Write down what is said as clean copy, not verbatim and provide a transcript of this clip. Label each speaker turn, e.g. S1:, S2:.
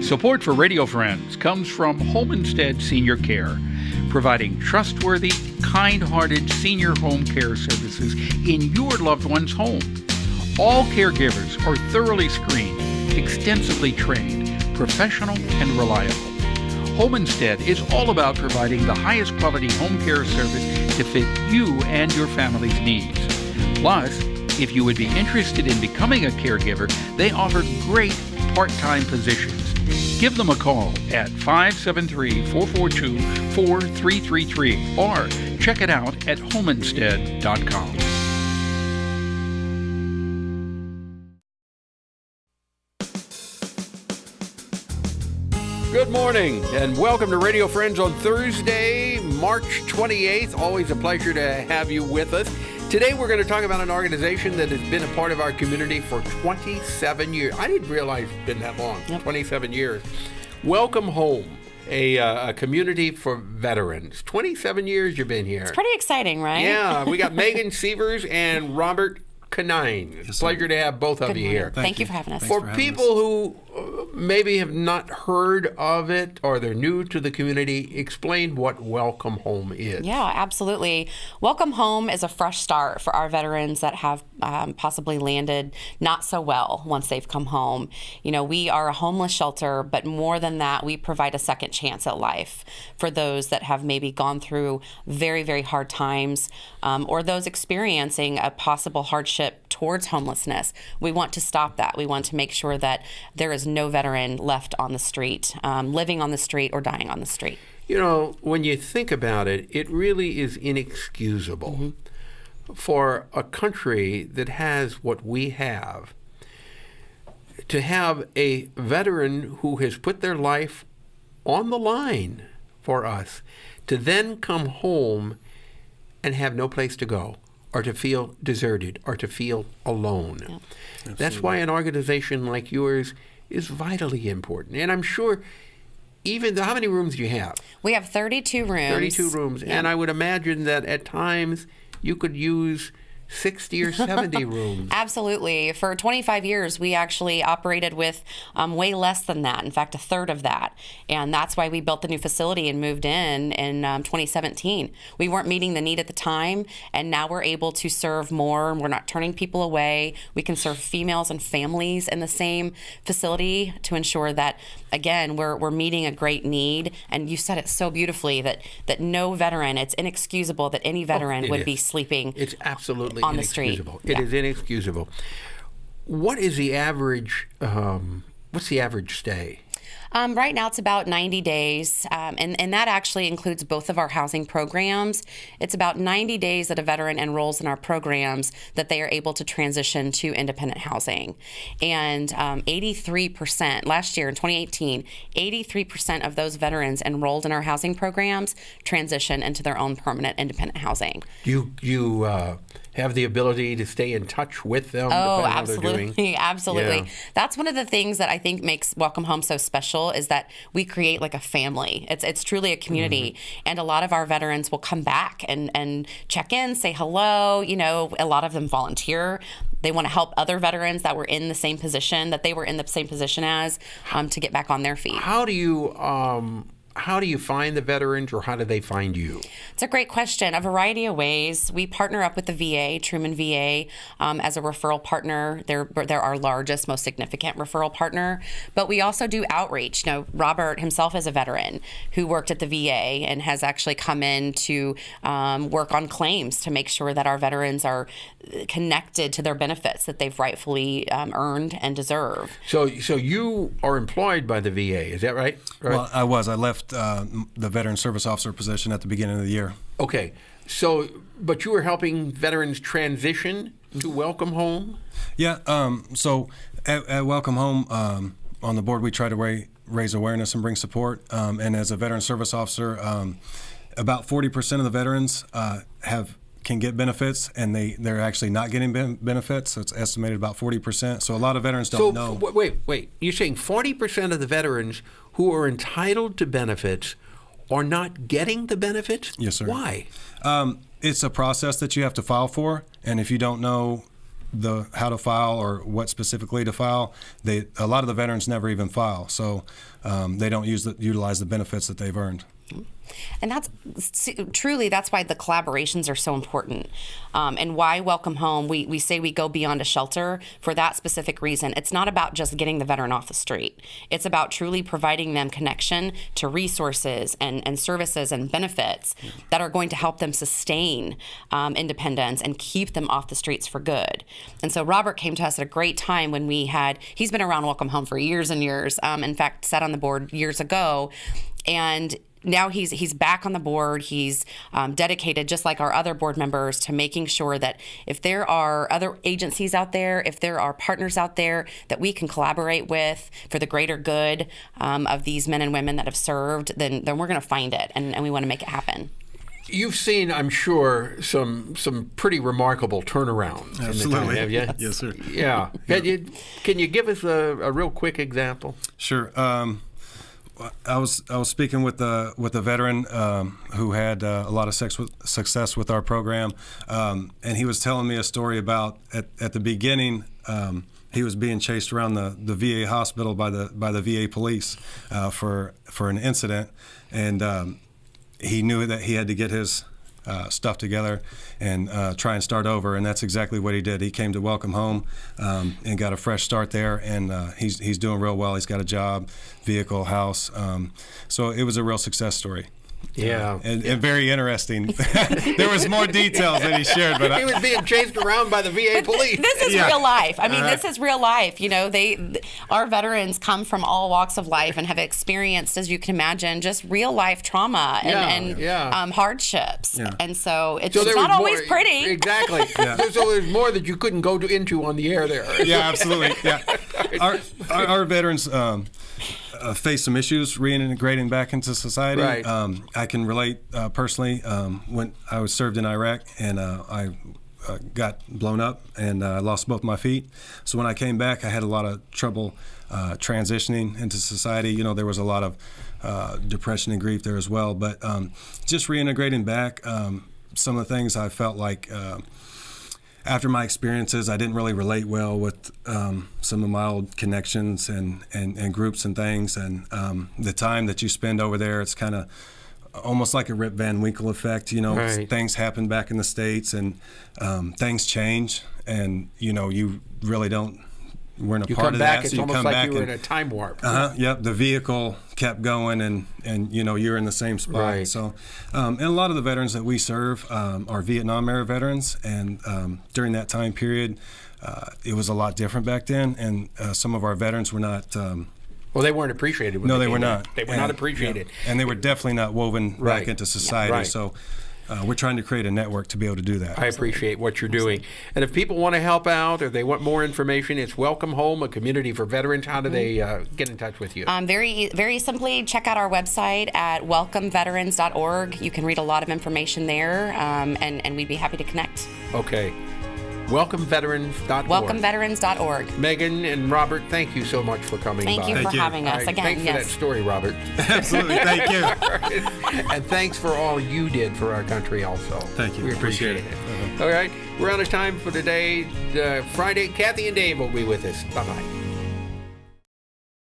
S1: Support for Radio Friends comes from Homestead Senior Care, providing trustworthy, kind-hearted senior home care services in your loved one's home. All caregivers are thoroughly screened, extensively trained, professional, and reliable. Homestead is all about providing the highest quality home care service to fit you and your family's needs. Plus, if you would be interested in becoming a caregiver, they offer great part-time positions. Give them a call at 573-442-4333 or check it out at homestead.com.
S2: Good morning and welcome to Radio Friends on Thursday, March 28th. Always a pleasure to have you with us. Today we're going to talk about an organization that has been a part of our community for 27 years. I didn't realize it's been that long, 27 years. Welcome Home, a community for veterans. 27 years you've been here.
S3: It's pretty exciting, right?
S2: Yeah, we got Megan Sievers and Robert CANINE. Yes, pleasure to have both of you here.
S3: Thank you for having us.
S2: For people who maybe have not heard of it or they're new to the community, explain what Welcome Home is.
S3: Yeah, absolutely. Welcome Home is a fresh start for our veterans that have possibly landed not so well once they've come home. You know, we are a homeless shelter, but more than that, we provide a second chance at life for those that have maybe gone through very, very hard times or those experiencing a possible hardship towards homelessness. We want to stop that. We want to make sure that there is no veteran left on the street, living on the street or dying on the street.
S2: You know, when you think about it, it really is inexcusable for a country that has what we have to have a veteran who has put their life on the line for us to then come home and have no place to go, or to feel deserted, or to feel alone. Yep. That's why an organization like yours is vitally important. And I'm sure, even how many rooms do you have?
S3: We have 32 rooms.
S2: 32 rooms. Yep. And I would imagine that at times you could use 60 or 70 rooms.
S3: Absolutely. For 25 years, we actually operated with way less than that. In fact, a third of that. And that's why we built the new facility and moved in 2017. We weren't meeting the need at the time, and now we're able to serve more. We're not turning people away. We can serve females and families in the same facility to ensure that, again, we're meeting a great need. And you said it so beautifully that no veteran, it's inexcusable that any veteran would be sleeping.
S2: It's absolutely
S3: on the street.
S2: It is inexcusable. What is the average? What's the average stay?
S3: Right now it's about 90 days, and that actually includes both of our housing programs. It's about 90 days that a veteran enrolls in our programs that they are able to transition to independent housing. And 83%, last year in 2018, 83% of those veterans enrolled in our housing programs transition into their own permanent independent housing.
S2: You have the ability to stay in touch with them?
S3: Oh, absolutely. Absolutely. Yeah. That's one of the things that I think makes Welcome Home so special, is that we create like a family. It's truly a community. And a lot of our veterans will come back and check in, say hello. You know, a lot of them volunteer. They want to help other veterans that were in the same position, that they were in the same position as, to get back on their feet.
S2: How do you find the veterans, or how do they find you?
S3: It's a great question. A variety of ways. We partner up with the VA, Truman VA, as a referral partner. They're our largest, most significant referral partner. But we also do outreach. You know, Robert himself is a veteran who worked at the VA and has actually come in to work on claims to make sure that our veterans are connected to their benefits that they've rightfully earned and deserve.
S2: So you are employed by the VA, is that right?
S4: Well, I was. I left the veteran service officer position at the beginning of the year.
S2: Okay. But you were helping veterans transition to Welcome Home? Yeah.
S4: So at Welcome Home, on the board, we try to raise awareness and bring support. And as a veteran service officer, about 40% of the veterans can get benefits, and they're actually not getting benefits. So it's estimated about 40%. So a lot of veterans don't know.
S2: Wait. You're saying 40% of the veterans who are entitled to benefits are not getting the benefits?
S4: Yes, sir.
S2: Why?
S4: It's a process that you have to file for, and if you don't know the how to file or what specifically to file, a lot of the veterans never even file, so they don't utilize the benefits that they've earned.
S3: And that's why the collaborations are so important, and why Welcome Home, we say we go beyond a shelter for that specific reason. It's not about just getting the veteran off the street. It's about truly providing them connection to resources and services and benefits that are going to help them sustain independence and keep them off the streets for good. And so Robert came to us at a great time when he's been around Welcome Home for years and years, in fact sat on the board years ago, and now he's back on the board. He's dedicated, just like our other board members, to making sure that if there are other agencies out there, if there are partners out there that we can collaborate with for the greater good of these men and women that have served, then we're going to find it, and we want to make it happen.
S2: You've seen, I'm sure, some pretty remarkable turnarounds.
S4: Absolutely.
S2: Have you?
S4: Yes, sir.
S2: Yeah. Can you give us a real quick example?
S4: Sure. I was speaking with a veteran who had a lot of success with our program, and he was telling me a story about at the beginning. He was being chased around the VA hospital by the VA police for an incident, and he knew that he had to get his stuff together and try and start over, and that's exactly what he did. He came to Welcome Home and got a fresh start there, and he's doing real well. He's got a job, vehicle, house, so it was a real success story.
S2: Yeah.
S4: And very interesting. There was more details that he shared, but
S2: he was being chased around by the VA police.
S3: This is real life. I mean, this is real life. You know, our veterans come from all walks of life and have experienced, as you can imagine, just real life trauma and hardships. Yeah. And so it's not always pretty.
S2: Exactly. Yeah. So there's more that you couldn't go into on the air there.
S4: Yeah, absolutely. Yeah. Our veterans face some issues reintegrating back into society.
S2: Right.
S4: I can relate personally when I was served in Iraq, and I got blown up and I lost both my feet. So when I came back, I had a lot of trouble transitioning into society. You know, there was a lot of depression and grief there as well. But just reintegrating back, some of the things I felt like after my experiences, I didn't really relate well with some of my old connections and groups and things. And the time that you spend over there, it's kind of almost like a Rip Van Winkle effect. You know,
S2: right.
S4: Things happen back in the States, and things change, and you know, you really weren't a part of that.
S2: It's
S4: so you
S2: almost
S4: come
S2: like
S4: back
S2: you were in a time warp.
S4: Yep, the vehicle kept going, and you know, you're in the same spot.
S2: Right.
S4: So, and a lot of the veterans that we serve are Vietnam era veterans, and during that time period, it was a lot different back then, and some of our veterans were not.
S2: Well, they weren't appreciated.
S4: No, they were not.
S2: They were not appreciated.
S4: Yeah. And they were definitely not woven back into society.
S2: Right.
S4: So we're trying to create a network to be able to do that.
S2: I appreciate what you're doing. And if people want to help out or they want more information, it's Welcome Home, a community for veterans. How do they get in touch with you?
S3: Very, very simply, check out our website at welcomeveterans.org. You can read a lot of information there, and we'd be happy to connect.
S2: Okay. WelcomeVeterans.org.
S3: WelcomeVeterans.org.
S2: Megan and Robert, thank you so much for coming by.
S3: Thank you for having us again.
S2: Thanks for that story, Robert.
S4: Absolutely. Thank you.
S2: And thanks for all you did for our country also.
S4: Thank you.
S2: We appreciate it. All right. We're out of time for today. Friday, Kathy and Dave will be with us. Bye-bye.